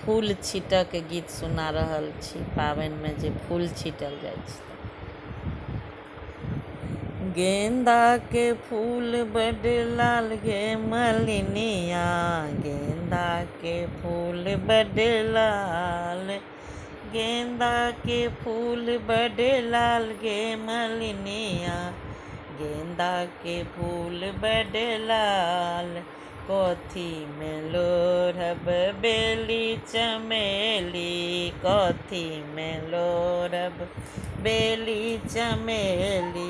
फूल छीटक गीत सुना रहल छी। पाबनिमे जे फूल छीटल जाइ छै। गेंदा के फूल बड लाल गे मलिनिया, गेंदा के फूल बड लाल, गेंदा के फूल बड लाल गे मलिनिया, गेंदा के फूल बड लाल। कथी में लोढ़ब बेली चमेली, कथी में लोढ़ब बेली चमेली,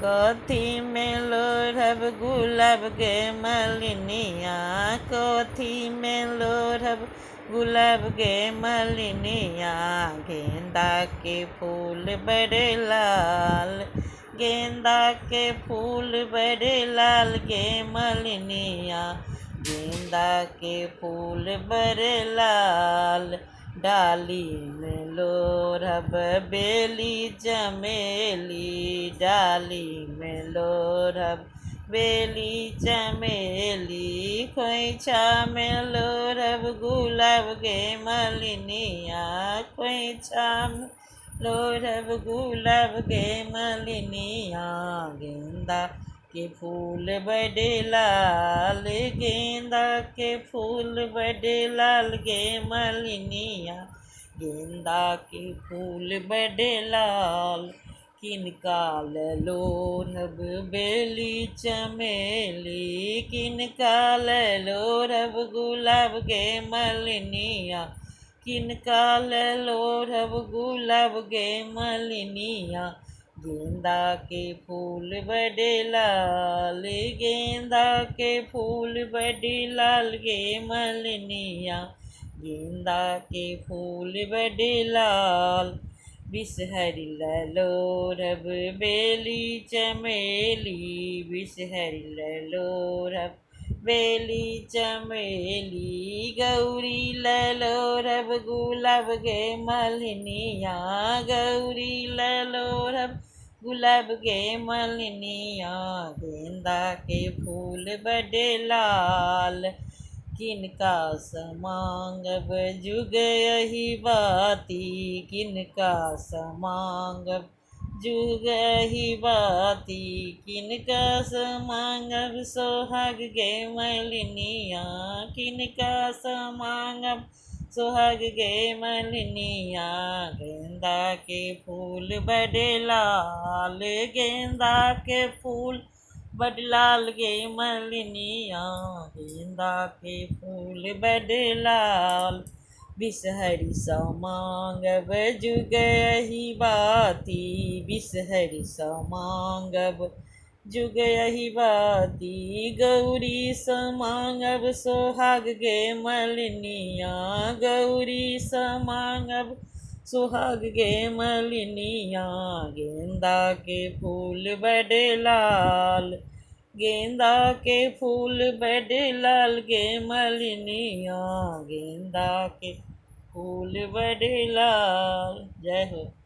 कथी में लोढ़ब गुलाब गे मलिनिया, कथी में लोढ़ब गुलाब गे मलिनिया, गेंदा के फूल बड़े लाल, गेंदा के फूल बड़े लाल गे मलिनिया, गेंदा के फूल बड़े लाल। डाली में लोढ़ब बेली चमेली, डाली में लोढ़ब बेली चमेली, खोइछा में लोढ़ब गुलाब गे मलिनिया, खोइछा में लोढ़ब गुलाब गे मलिनिया, गेंदा के फूल बड़े लाल, गेंदा के फूल बड़े लाल गे मलिनिया, गेंदा के फूल बड़े लाल। किनका लोढ़ब बेली चमेली, किनका लोढ़ब गुलाब गे मलिनिया, किनका लोढ़ब गुलाब गे मलिनिया, गेंदा के फूल बड़े लाल, गेंदा के फूल बड़े लाल गे मलिनिया, गेंदा के फूल बड़े लाल। बिसहरि लोढ़ब बेली चमेली, बिसहरि लोढ़ब बेली चमेली, गौरी लोढ़ब गुलाब गे मलिनिया, गौरी लोढ़ब गुलाब गे मलिनिया, गेंदा के फूल बड़े लाल। किनका समांगब जुगयहि बाती, किनका समांगब जुगयहि बाती, किनका समांगब सोहाग गे मलिनिया, किनका समांगब सोहाग गे मलिनिया, गेंदा के फूल बड़े लाल, गेंदा के फूल बड़ लाल गे मलिनिया, गेंदा के फूल बड़ लाल। बिसहरि समांगब जुगयहि बाती, बिसहरि समांगब जुगयहि बाती, गौरी समांगब सोहाग गे मलिनिया, गौरी समांगब सोहाग गे मलिनिया, गेंदा के फूल बड़ लाल, गेंदा के फूल बड़ लाल गे मलिनिया, गेंदा के फूल बड़ लाल। जय हो।